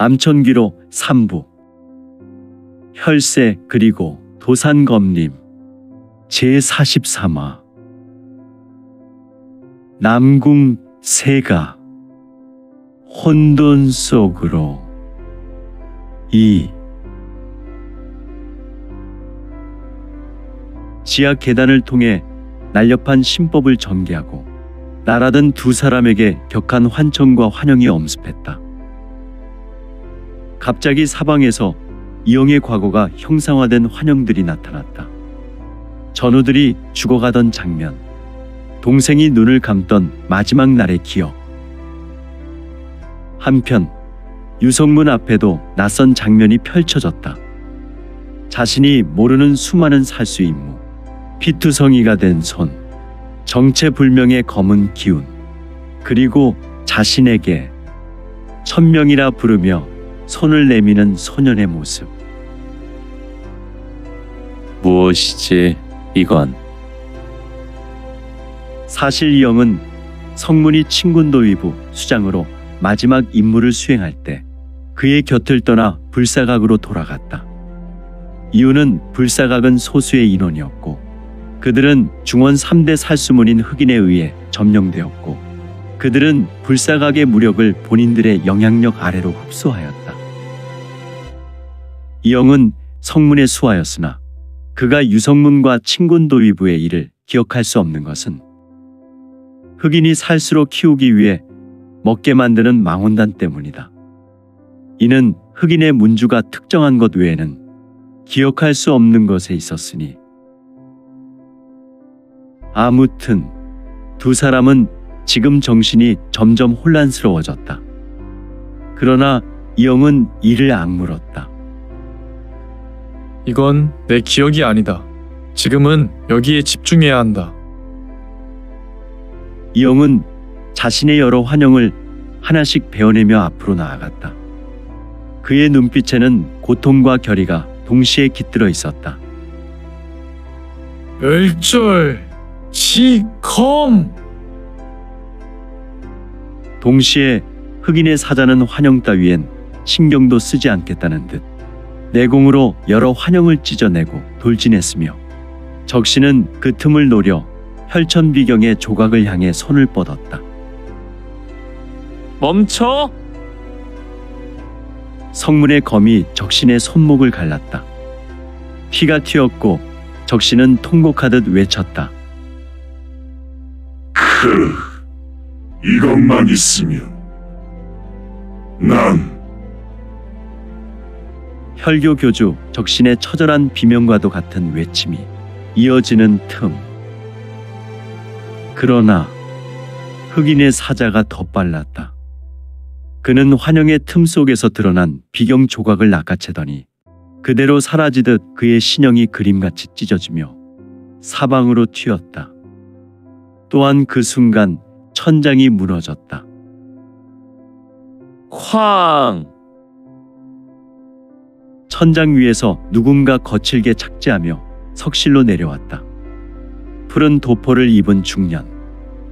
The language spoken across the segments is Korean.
암천귀로 삼부 혈세 그리고 도산검림 제43화 남궁 세가 혼돈 속으로 지하 계단을 통해 날렵한 신법을 전개하고 날아든 두 사람에게 격한 환청과 환영이 엄습했다. 갑자기 사방에서 이영의 과거가 형상화된 환영들이 나타났다. 전우들이 죽어가던 장면, 동생이 눈을 감던 마지막 날의 기억. 한편 유성문 앞에도 낯선 장면이 펼쳐졌다. 자신이 모르는 수많은 살수 임무, 피투성이가 된 손, 정체불명의 검은 기운, 그리고 자신에게 천명이라 부르며 손을 내미는 소년의 모습. 무엇이지 이건? 사실 이영은 성문이 친군도위부 수장으로 마지막 임무를 수행할 때 그의 곁을 떠나 불사각으로 돌아갔다. 이유는 불사각은 소수의 인원이었고 그들은 중원 3대 살수문인 흑인에 의해 점령되었고 그들은 불사각의 무력을 본인들의 영향력 아래로 흡수하였다. 이영은 성문의 수하였으나 그가 유성문과 친군도위부의 일을 기억할 수 없는 것은 흑인이 살수로 키우기 위해 먹게 만드는 망원단 때문이다. 이는 흑인의 문주가 특정한 것 외에는 기억할 수 없는 것에 있었으니. 아무튼 두 사람은 지금 정신이 점점 혼란스러워졌다. 그러나 이영은 이를 악물었다. 이건 내 기억이 아니다. 지금은 여기에 집중해야 한다. 이영은 자신의 여러 환영을 하나씩 베어내며 앞으로 나아갔다. 그의 눈빛에는 고통과 결의가 동시에 깃들어 있었다. 열절, 지검! 동시에 흑인의 사자는 환영 따위엔 신경도 쓰지 않겠다는 듯 내공으로 여러 환영을 찢어내고 돌진했으며 적신은 그 틈을 노려 혈천비경의 조각을 향해 손을 뻗었다. 멈춰! 성문의 검이 적신의 손목을 갈랐다. 피가 튀었고 적신은 통곡하듯 외쳤다. 이것만 있으면 난 혈교 교주 적신의 처절한 비명과도 같은 외침이 이어지는 틈. 그러나 흑인의 사자가 더 빨랐다. 그는 환영의 틈 속에서 드러난 비경 조각을 낚아채더니 그대로 사라지듯 그의 신형이 그림같이 찢어지며 사방으로 튀었다. 또한 그 순간 천장이 무너졌다. 쾅! 천장 위에서 누군가 거칠게 착지하며 석실로 내려왔다. 푸른 도포를 입은 중년.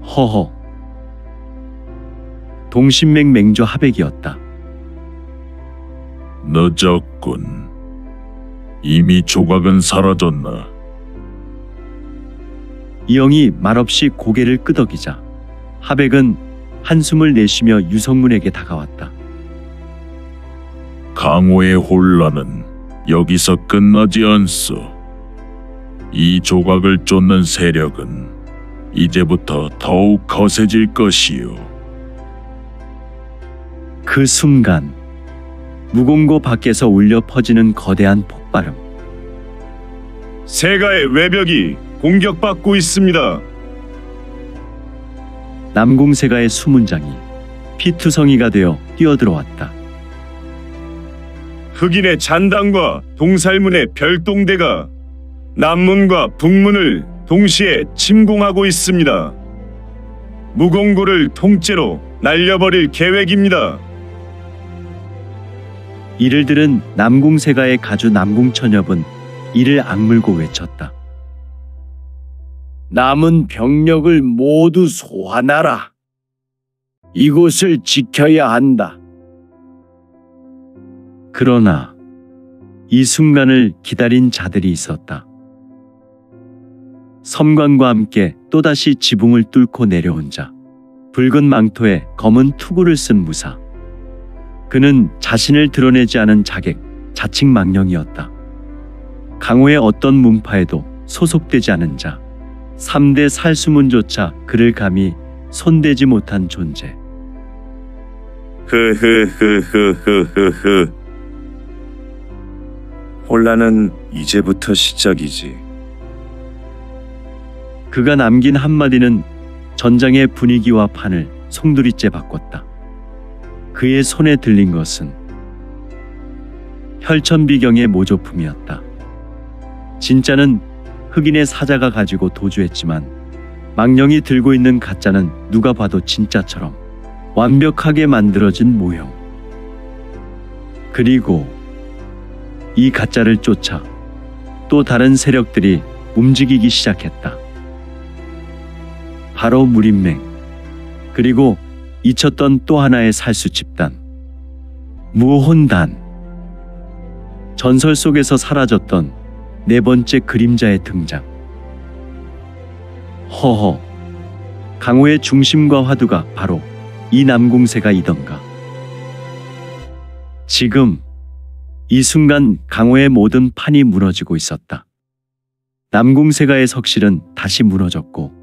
허허. 동신맹 맹조 하백이었다. 늦었군. 이미 조각은 사라졌나? 이영이 말없이 고개를 끄덕이자 하백은 한숨을 내쉬며 유성문에게 다가왔다. 강호의 혼란은 여기서 끝나지 않소. 이 조각을 쫓는 세력은 이제부터 더욱 거세질 것이요. 그 순간 무공고 밖에서 울려 퍼지는 거대한 폭발음. 세가의 외벽이 공격받고 있습니다. 남궁세가의 수문장이 피투성이가 되어 뛰어들어왔다. 흑인의 잔당과 동살문의 별동대가 남문과 북문을 동시에 침공하고 있습니다. 무공고를 통째로 날려버릴 계획입니다. 이를 들은 남궁세가의 가주 남궁천엽은 이를 악물고 외쳤다. 남은 병력을 모두 소환하라. 이곳을 지켜야 한다. 그러나 이 순간을 기다린 자들이 있었다. 섬광과 함께 또다시 지붕을 뚫고 내려온 자. 붉은 망토에 검은 투구를 쓴 무사. 그는 자신을 드러내지 않은 자칭 망령이었다. 강호의 어떤 문파에도 소속되지 않은 자. 3대 살수문조차 그를 감히 손대지 못한 존재. 흐흐흐흐흐흐흐. 혼란은 이제부터 시작이지. 그가 남긴 한마디는 전장의 분위기와 판을 송두리째 바꿨다. 그의 손에 들린 것은 혈천비경의 모조품이었다. 진짜는 흑인의 사자가 가지고 도주했지만 망령이 들고 있는 가짜는 누가 봐도 진짜처럼 완벽하게 만들어진 모형. 그리고 이 가짜를 쫓아 또 다른 세력들이 움직이기 시작했다. 바로 무림맹, 그리고 잊혔던 또 하나의 살수 집단, 무혼단. 전설 속에서 사라졌던 네 번째 그림자의 등장. 허허, 강호의 중심과 화두가 바로 이 남궁세가이던가. 지금 이 순간 강호의 모든 판이 무너지고 있었다. 남궁세가의 석실은 다시 무너졌고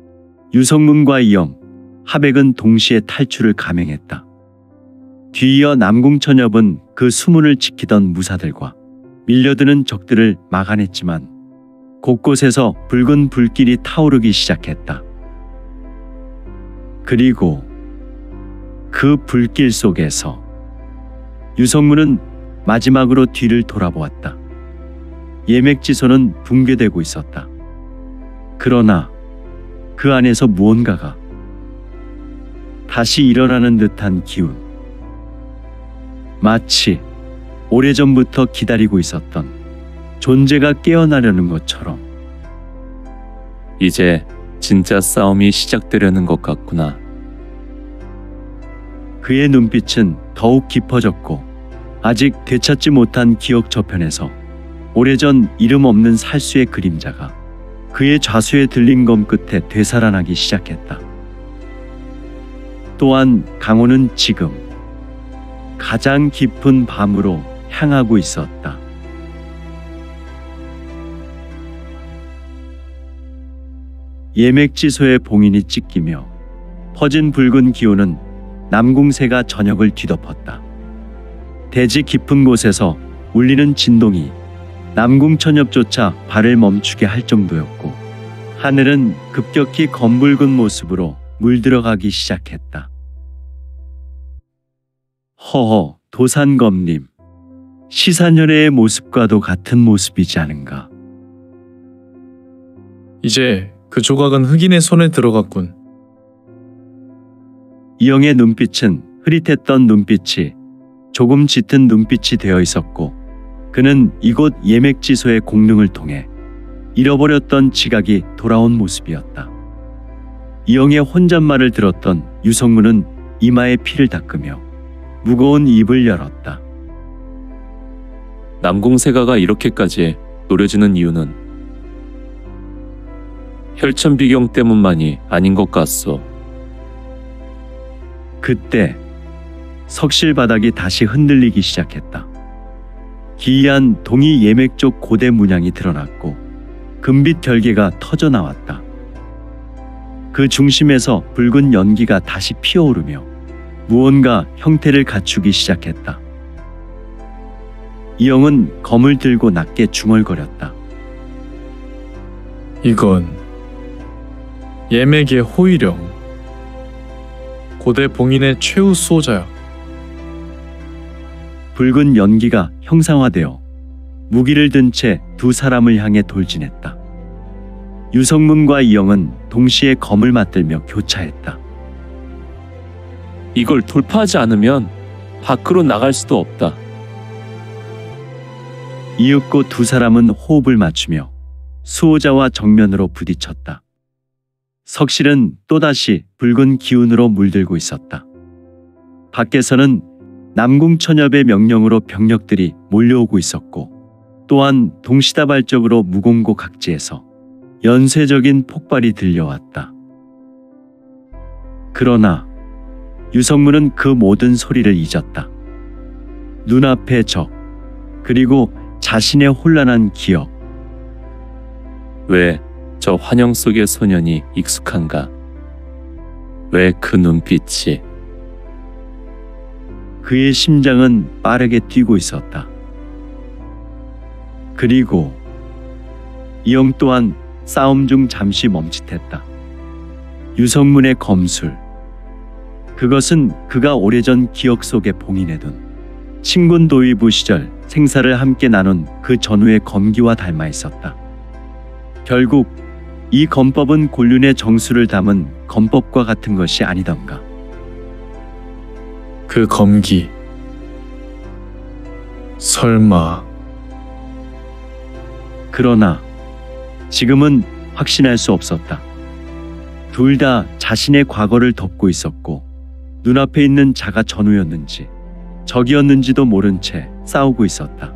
유성문과 이영, 하백은 동시에 탈출을 감행했다. 뒤이어 남궁천엽은 그 수문을 지키던 무사들과 밀려드는 적들을 막아냈지만 곳곳에서 붉은 불길이 타오르기 시작했다. 그리고 그 불길 속에서 유성문은 마지막으로 뒤를 돌아보았다. 예맥지소는 붕괴되고 있었다. 그러나 그 안에서 무언가가 다시 일어나는 듯한 기운. 마치 오래전부터 기다리고 있었던 존재가 깨어나려는 것처럼. 이제 진짜 싸움이 시작되려는 것 같구나. 그의 눈빛은 더욱 깊어졌고 아직 되찾지 못한 기억 저편에서 오래전 이름 없는 살수의 그림자가 그의 좌수에 들린 검 끝에 되살아나기 시작했다. 또한 강호는 지금 가장 깊은 밤으로 향하고 있었다. 예맥지소의 봉인이 찢기며 퍼진 붉은 기운은 남궁세가 전역을 뒤덮었다. 대지 깊은 곳에서 울리는 진동이 남궁천엽조차 발을 멈추게 할 정도였고 하늘은 급격히 검붉은 모습으로 물들어가기 시작했다. 허허, 도산검님. 시산열애의 모습과도 같은 모습이지 않은가. 이제 그 조각은 흑인의 손에 들어갔군. 이영의 눈빛은 흐릿했던 눈빛이 조금 짙은 눈빛이 되어 있었고 그는 이곳 예맥지소의 공능을 통해 잃어버렸던 지각이 돌아온 모습이었다. 이영의 혼잣말을 들었던 유성문은 이마에 피를 닦으며 무거운 입을 열었다. 남궁세가가 이렇게까지 노려지는 이유는 혈천비경 때문만이 아닌 것 같소. 그때 석실 바닥이 다시 흔들리기 시작했다. 기이한 동이 예맥 쪽 고대 문양이 드러났고 금빛 결계가 터져 나왔다. 그 중심에서 붉은 연기가 다시 피어오르며 무언가 형태를 갖추기 시작했다. 이영은 검을 들고 낮게 중얼거렸다. 이건 예맥의 호위령, 고대 봉인의 최후 수호자야. 붉은 연기가 형상화되어 무기를 든 채 두 사람을 향해 돌진했다. 유성문과 이영은 동시에 검을 맞들며 교차했다. 이걸 돌파하지 않으면 밖으로 나갈 수도 없다. 이윽고 두 사람은 호흡을 맞추며 수호자와 정면으로 부딪혔다. 석실은 또다시 붉은 기운으로 물들고 있었다. 밖에서는 남궁천엽의 명령으로 병력들이 몰려오고 있었고 또한 동시다발적으로 무공고 각지에서 연쇄적인 폭발이 들려왔다. 그러나 유성문은 그 모든 소리를 잊었다. 눈앞의 적, 그리고 자신의 혼란한 기억. 왜 저 환영 속의 소년이 익숙한가? 왜 그 눈빛이? 그의 심장은 빠르게 뛰고 있었다. 그리고 이영 또한 싸움 중 잠시 멈칫했다. 유성문의 검술. 그것은 그가 오래전 기억 속에 봉인해둔 친군 도위부 시절 생사를 함께 나눈 그 전우의 검기와 닮아 있었다. 결국 이 검법은 곤륜의 정수를 담은 검법과 같은 것이 아니던가. 그 검기. 설마 그러나 지금은 확신할 수 없었다. 둘 다 자신의 과거를 덮고 있었고 눈앞에 있는 자가 전우였는지 적이었는지도 모른 채 싸우고 있었다.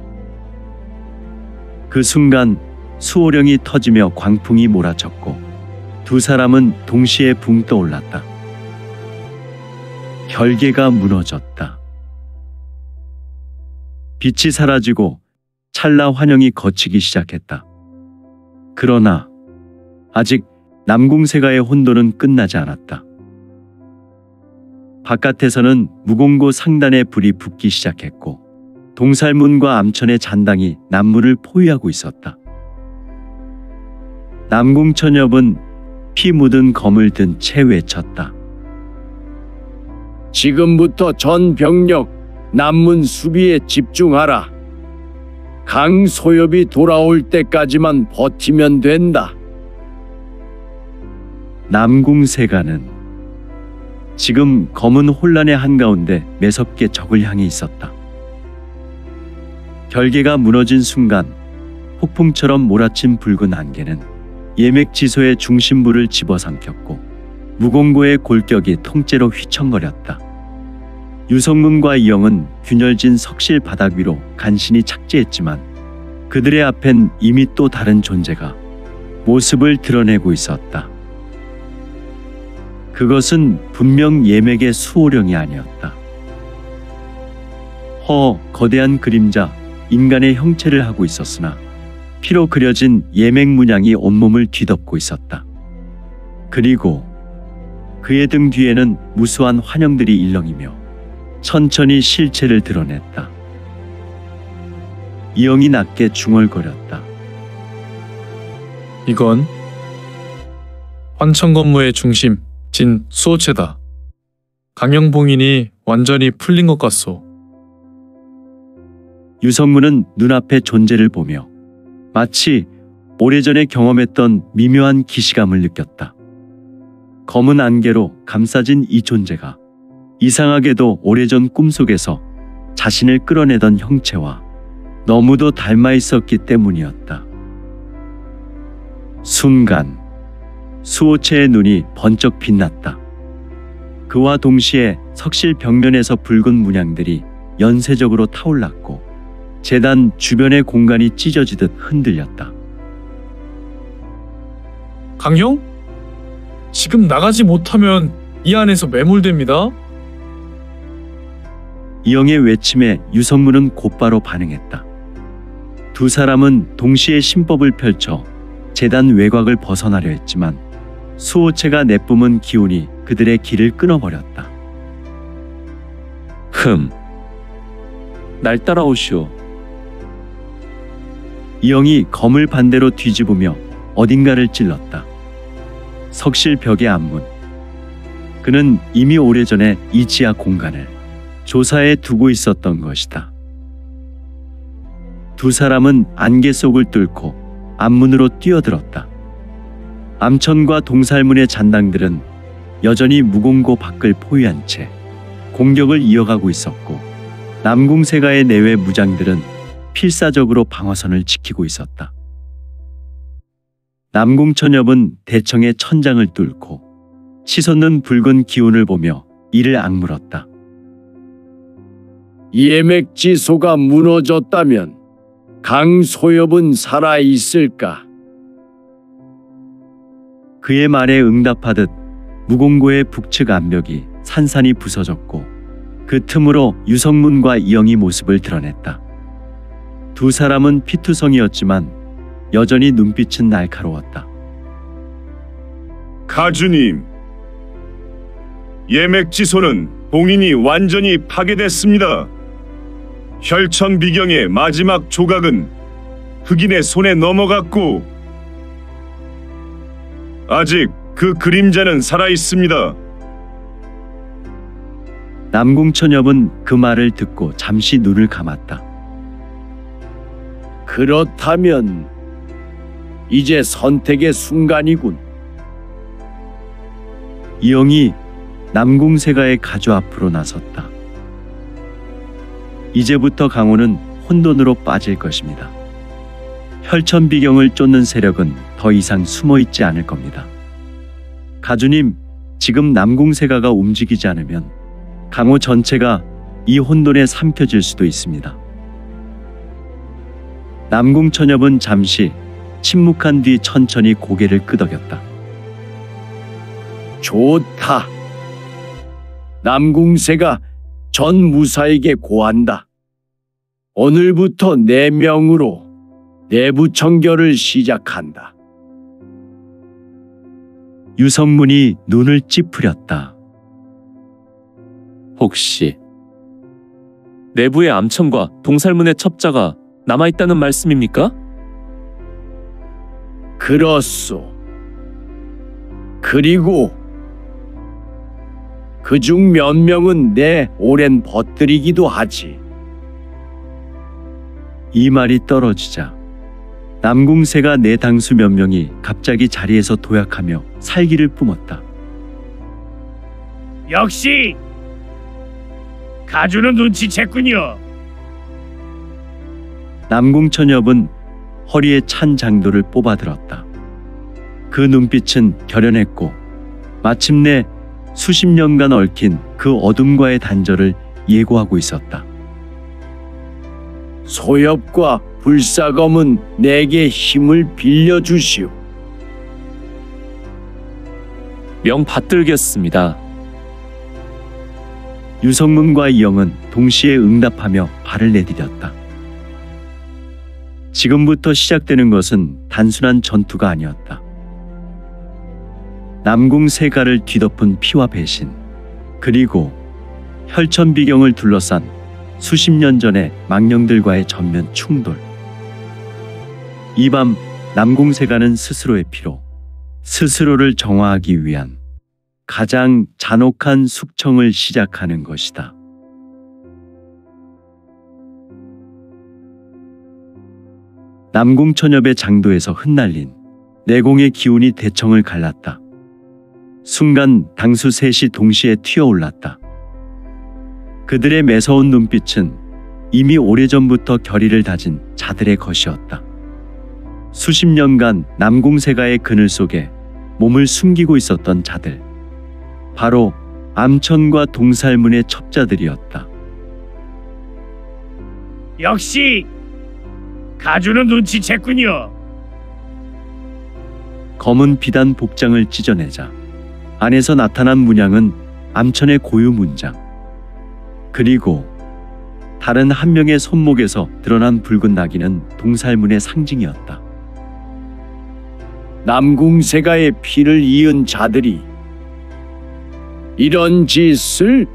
그 순간 수호령이 터지며 광풍이 몰아쳤고 두 사람은 동시에 붕 떠올랐다. 결계가 무너졌다. 빛이 사라지고 찰나 환영이 걷히기 시작했다. 그러나 아직 남궁세가의 혼돈은 끝나지 않았다. 바깥에서는 무공고 상단의 불이 붙기 시작했고 동살문과 암천의 잔당이 남문을 포위하고 있었다. 남궁천엽은 피 묻은 검을 든 채 외쳤다. 지금부터 전 병력 남문 수비에 집중하라. 강소엽이 돌아올 때까지만 버티면 된다. 남궁세가는 지금 검은 혼란의 한가운데 매섭게 적을 향해 있었다. 결계가 무너진 순간 폭풍처럼 몰아친 붉은 안개는 예맥지소의 중심부를 집어삼켰고 무공고의 골격이 통째로 휘청거렸다. 유성문과 이영은 균열진 석실 바닥 위로 간신히 착지했지만 그들의 앞엔 이미 또 다른 존재가 모습을 드러내고 있었다. 그것은 분명 예맥의 수호령이 아니었다. 거대한 그림자, 인간의 형체를 하고 있었으나 피로 그려진 예맥 문양이 온몸을 뒤덮고 있었다. 그리고 그의 등 뒤에는 무수한 환영들이 일렁이며 천천히 실체를 드러냈다. 이영이 낮게 중얼거렸다. 이건 환천검무의 중심 진 수호체다. 강영봉인이 완전히 풀린 것 같소. 유성문은 눈앞의 존재를 보며 마치 오래전에 경험했던 미묘한 기시감을 느꼈다. 검은 안개로 감싸진 이 존재가 이상하게도 오래전 꿈속에서 자신을 끌어내던 형체와 너무도 닮아 있었기 때문이었다. 순간 수호체의 눈이 번쩍 빛났다. 그와 동시에 석실 벽면에서 붉은 문양들이 연쇄적으로 타올랐고 제단 주변의 공간이 찢어지듯 흔들렸다. 강형? 지금 나가지 못하면 이 안에서 매몰됩니다. 이영의 외침에 유성문은 곧바로 반응했다. 두 사람은 동시에 신법을 펼쳐 제단 외곽을 벗어나려 했지만 수호체가 내뿜은 기운이 그들의 길을 끊어버렸다. 날 따라오시오. 이영이 검을 반대로 뒤집으며 어딘가를 찔렀다. 석실 벽의 앞문. 그는 이미 오래전에 이 지하 공간을 조사해 두고 있었던 것이다. 두 사람은 안개 속을 뚫고 앞문으로 뛰어들었다. 암천과 동살문의 잔당들은 여전히 무공고 밖을 포위한 채 공격을 이어가고 있었고 남궁세가의 내외 무장들은 필사적으로 방어선을 지키고 있었다. 남궁천엽은 대청의 천장을 뚫고 치솟는 붉은 기운을 보며 이를 악물었다. 예맥지소가 무너졌다면 강소엽은 살아 있을까? 그의 말에 응답하듯 무공고의 북측 암벽이 산산이 부서졌고 그 틈으로 유성문과 이영이 모습을 드러냈다. 두 사람은 피투성이었지만 여전히 눈빛은 날카로웠다. 가주님, 예맥지소는 봉인이 완전히 파괴됐습니다. 혈천비경의 마지막 조각은 흑인의 손에 넘어갔고 아직 그 그림자는 살아있습니다. 남궁천엽은 그 말을 듣고 잠시 눈을 감았다. 그렇다면 이제 선택의 순간이군. 이영이 남궁세가의 가주 앞으로 나섰다. 이제부터 강호는 혼돈으로 빠질 것입니다. 혈천비경을 쫓는 세력은 더 이상 숨어 있지 않을 겁니다. 가주님, 지금 남궁세가가 움직이지 않으면 강호 전체가 이 혼돈에 삼켜질 수도 있습니다. 남궁천엽은 잠시 침묵한 뒤 천천히 고개를 끄덕였다. 좋다. 남궁세가 전 무사에게 고한다. 오늘부터 내 명으로 내부 청결을 시작한다. 유성문이 눈을 찌푸렸다. 혹시 내부의 암천과 동살문의 첩자가 남아있다는 말씀입니까? 그렇소. 그리고 그중 몇 명은 내 오랜 벗들이기도 하지. 이 말이 떨어지자 남궁세가 내 당수 몇 명이 갑자기 자리에서 도약하며 살기를 뿜었다. 역시 가주는 눈치챘군요. 남궁천엽은 허리에 찬 장도를 뽑아들었다. 그 눈빛은 결연했고 마침내 수십 년간 얽힌 그 어둠과의 단절을 예고하고 있었다. 소엽과 불사검은 내게 힘을 빌려주시오. 명 받들겠습니다. 유성문과 이영은 동시에 응답하며 발을 내디뎠다. 지금부터 시작되는 것은 단순한 전투가 아니었다. 남궁세가를 뒤덮은 피와 배신, 그리고 혈천비경을 둘러싼 수십 년 전의 망령들과의 전면 충돌. 이 밤 남궁세가는 스스로의 피로 스스로를 정화하기 위한 가장 잔혹한 숙청을 시작하는 것이다. 남궁천엽의 장도에서 흩날린 내공의 기운이 대청을 갈랐다. 순간 당수 셋이 동시에 튀어올랐다. 그들의 매서운 눈빛은 이미 오래전부터 결의를 다진 자들의 것이었다. 수십 년간 남궁세가의 그늘 속에 몸을 숨기고 있었던 자들. 바로 암천과 동살문의 첩자들이었다. 역시 가주는 눈치챘군요. 검은 비단 복장을 찢어내자 안에서 나타난 문양은 암천의 고유 문장. 그리고 다른 한 명의 손목에서 드러난 붉은 나귀는 동살문의 상징이었다. 남궁세가의 피를 이은 자들이 이런 짓을?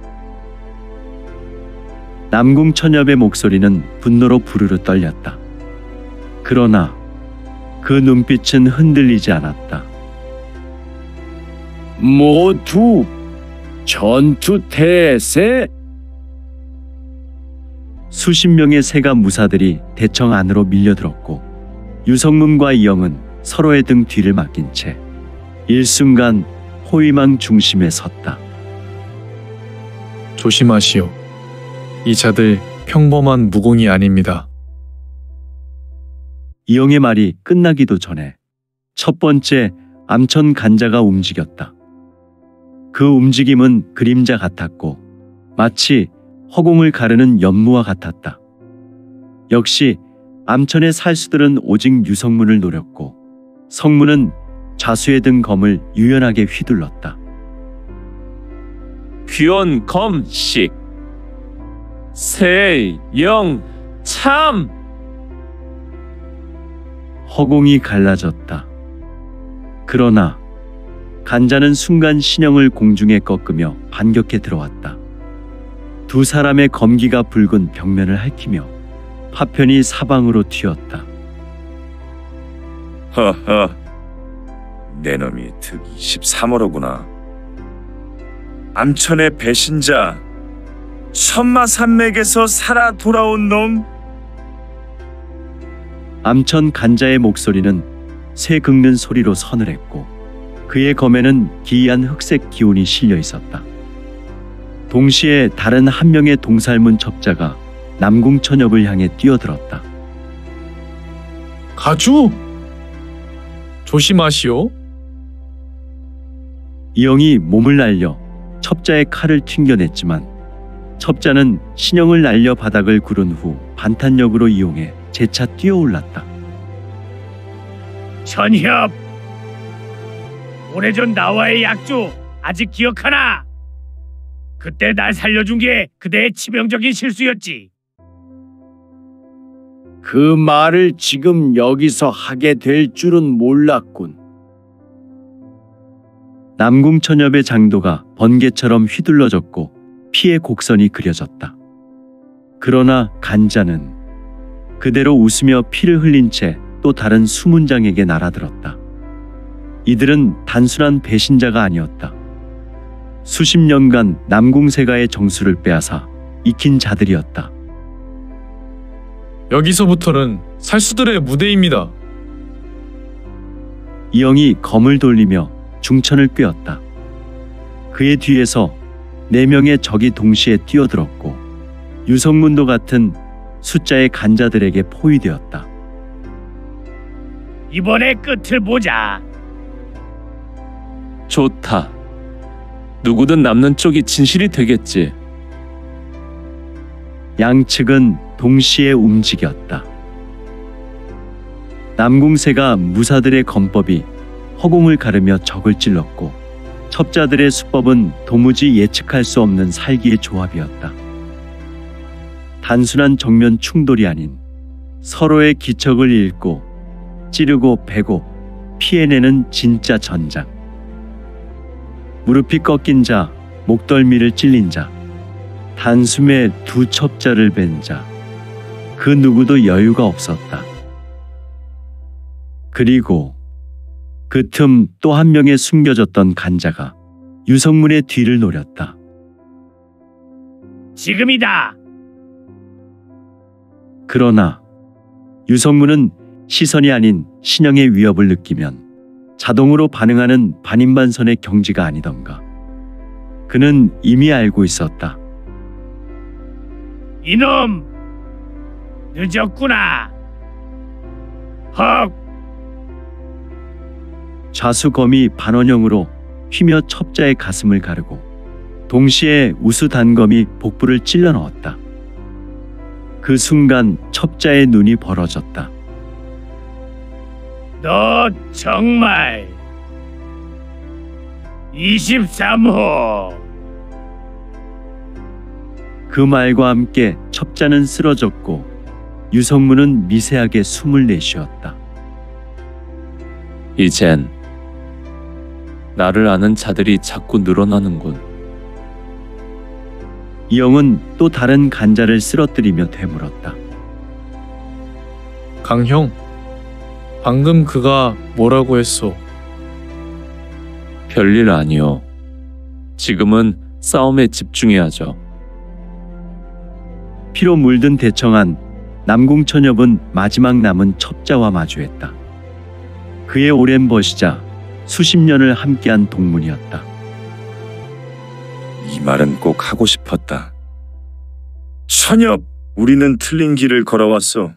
남궁천엽의 목소리는 분노로 부르르 떨렸다. 그러나 그 눈빛은 흔들리지 않았다. 모두 전투 태세? 수십 명의 세가 무사들이 대청 안으로 밀려들었고 유성문과 이영은 서로의 등 뒤를 맡긴 채 일순간 호위망 중심에 섰다. 조심하시오. 이 자들 평범한 무공이 아닙니다. 이영의 말이 끝나기도 전에 첫 번째 암천 간자가 움직였다. 그 움직임은 그림자 같았고 마치 허공을 가르는 연무와 같았다. 역시 암천의 살수들은 오직 유성문을 노렸고 성문은 좌수에 든 검을 유연하게 휘둘렀다. 귀원 검식 세영 참. 허공이 갈라졌다. 그러나 간자는 순간 신형을 공중에 꺾으며 반격해 들어왔다. 두 사람의 검기가 붉은 벽면을 핥히며 파편이 사방으로 튀었다. 허허, 내 놈이 득 23호로구나. 암천의 배신자, 천마산맥에서 살아 돌아온 놈. 암천 간자의 목소리는 쇠 긁는 소리로 서늘했고 그의 검에는 기이한 흑색 기운이 실려 있었다. 동시에 다른 한 명의 동살문 첩자가 남궁천엽을 향해 뛰어들었다. 가주! 조심하시오. 이영이 몸을 날려 첩자의 칼을 튕겨냈지만 첩자는 신형을 날려 바닥을 구른 후 반탄력으로 이용해 재차 뛰어올랐다. 천협! 오래전 나와의 약조 아직 기억하나? 그때 날 살려준 게 그대의 치명적인 실수였지. 그 말을 지금 여기서 하게 될 줄은 몰랐군. 남궁천엽의 장도가 번개처럼 휘둘러졌고 피의 곡선이 그려졌다. 그러나 간자는 그대로 웃으며 피를 흘린 채 또 다른 수문장에게 날아들었다. 이들은 단순한 배신자가 아니었다. 수십 년간 남궁세가의 정수를 빼앗아 익힌 자들이었다. 여기서부터는 살수들의 무대입니다. 이영이 검을 돌리며 중천을 꿰었다. 그의 뒤에서 4명의 적이 동시에 뛰어들었고 유성문도 같은 숫자의 간자들에게 포위되었다. 이번에 끝을 보자. 좋다. 누구든 남는 쪽이 진실이 되겠지. 양측은 동시에 움직였다. 남궁세가 무사들의 검법이 허공을 가르며 적을 찔렀고 첩자들의 수법은 도무지 예측할 수 없는 살기의 조합이었다. 단순한 정면 충돌이 아닌 서로의 기척을 읽고 찌르고 베고 피해내는 진짜 전장. 무릎이 꺾인 자, 목덜미를 찔린 자, 단숨에 두 첩자를 벤 자, 그 누구도 여유가 없었다. 그리고 그 틈 또 한 명의 숨겨졌던 간자가 유성문의 뒤를 노렸다. 지금이다. 그러나 유성문은 시선이 아닌 신형의 위협을 느끼면 자동으로 반응하는 반인반선의 경지가 아니던가. 그는 이미 알고 있었다. 이놈! 늦었구나. 헉! 좌수검이 반원형으로 휘며 첩자의 가슴을 가르고 동시에 우수 단검이 복부를 찔러 넣었다. 그 순간 첩자의 눈이 벌어졌다. 너 정말 23호. 그 말과 함께 첩자는 쓰러졌고 유성문은 미세하게 숨을 내쉬었다. 이젠 나를 아는 자들이 자꾸 늘어나는군. 이영은 또 다른 간자를 쓰러뜨리며 되물었다. 강형, 방금 그가 뭐라고 했소? 별일 아니오. 지금은 싸움에 집중해야죠. 피로 물든 대청한 남궁천엽은 마지막 남은 첩자와 마주했다. 그의 오랜 벗이자 수십 년을 함께한 동문이었다. 이 말은 꼭 하고 싶었다. 천엽, 우리는 틀린 길을 걸어왔어.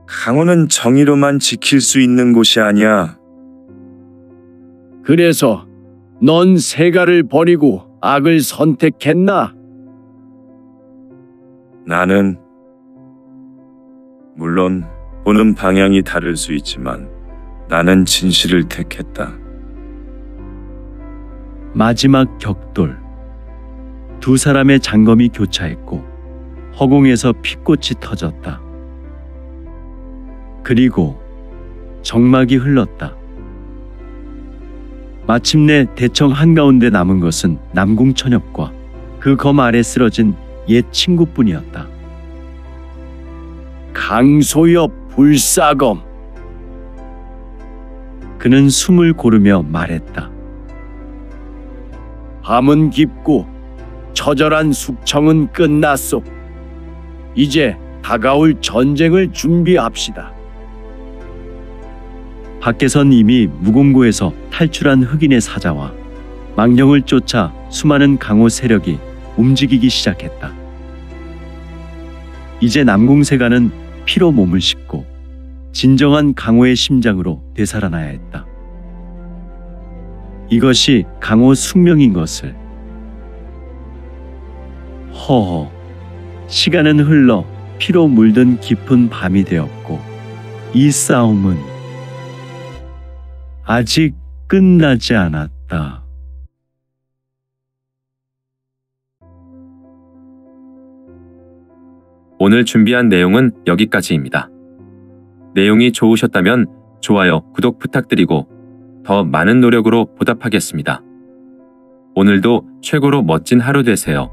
강호는 정의로만 지킬 수 있는 곳이 아니야. 그래서 넌 세가를 버리고 악을 선택했나? 나는 물론 보는 방향이 다를 수 있지만 나는 진실을 택했다. 마지막 격돌. 두 사람의 장검이 교차했고 허공에서 핏꽃이 터졌다. 그리고 정막이 흘렀다. 마침내 대청 한가운데 남은 것은 남궁천엽과 그 검 아래 쓰러진 옛 친구뿐이었다. 강소엽 불사검. 그는 숨을 고르며 말했다. 밤은 깊고 처절한 숙청은 끝났소. 이제 다가올 전쟁을 준비합시다. 밖에선 이미 무공고에서 탈출한 흑인의 사자와 망령을 쫓아 수많은 강호 세력이 움직이기 시작했다. 이제 남궁세가는 피로 몸을 씻고 진정한 강호의 심장으로 되살아나야 했다. 이것이 강호 숙명인 것을. 허허, 시간은 흘러 피로 물든 깊은 밤이 되었고 이 싸움은 아직 끝나지 않았다. 오늘 준비한 내용은 여기까지입니다. 내용이 좋으셨다면 좋아요, 구독 부탁드리고 더 많은 노력으로 보답하겠습니다. 오늘도 최고로 멋진 하루 되세요.